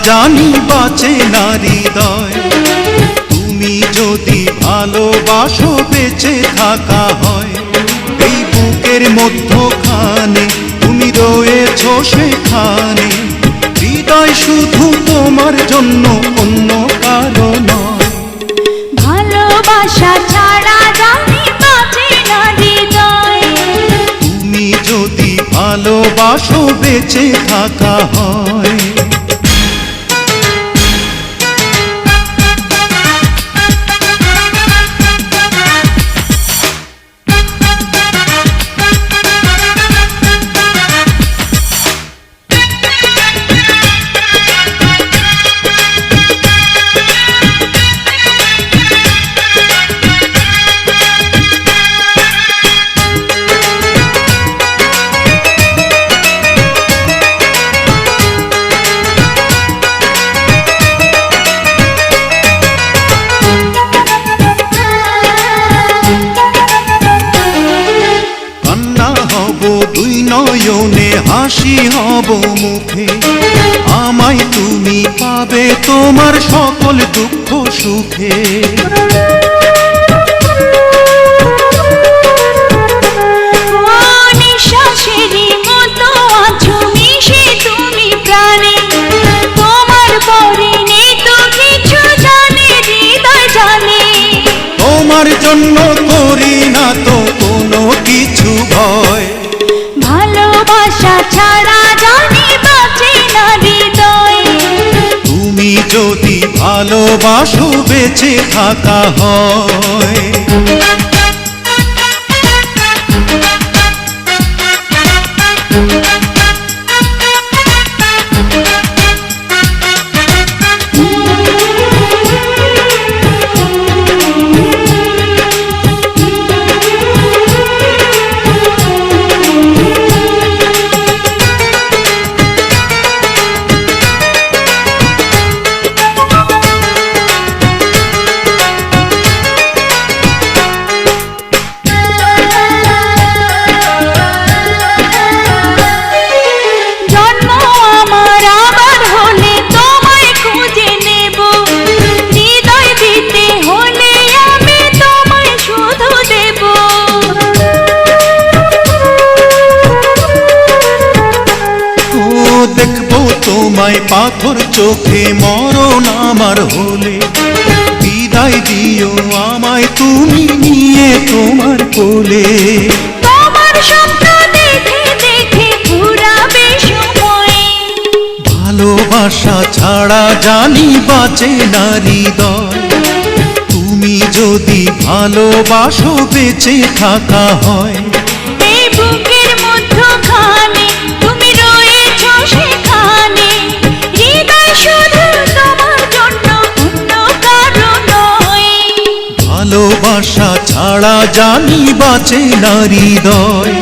জানি বাঁচে না হৃদয়। তুমি যদি ভালোবাসো বেঁচে থাকা হয়, এই বুকের মধ্যখানে তুমি রয়েছো সেখানে। হৃদয় শুধু তোমার জন্য, অন্য কারো নয়। ভালোবাসা ছাড়া জানি বাঁচে না হৃদয়। তুমি যদি ভালোবাসো বেঁচে থাকা হয়। দুই নয়নে হাসি হব মুখে, আমায় তুমি পাবে তোমার সকল দুঃখ সুখে। নিঃশ্বাসেরই মতো আছো মিশে তুমি প্রাণে, তোমার পরে নেই তো কিছু জানে হৃদয় জানে। তোমার জন্য করি না তো কোনো কিছু ভয়। ভালোবাসা ছাড়া জানি বাঁচে না হৃদয়। তুমি যদি ভালোবাসো বেঁচে থাকা হয়। দেখবো তোমায় পাথর চোখে মরণ আমার হলে, বিদায় দিও আমায় তুমি নিয়ে তোমার কোলে। তোমার স্বপ্ন দেখে দেখে ফুরাবে সময়। ভালোবাসা ছাড়া জানি বাঁচে না হৃদয়। তুমি যদি ভালোবাসো বেঁচে থাকা হয়। এই বুকের মধ্যখানে তুমি রয়েছো সেখানে। হৃদয় শুধু তোমার জন্য, অন্য কারো নয়। ভালোবাসা ছাড়া জানি বাঁচে না হৃদয়।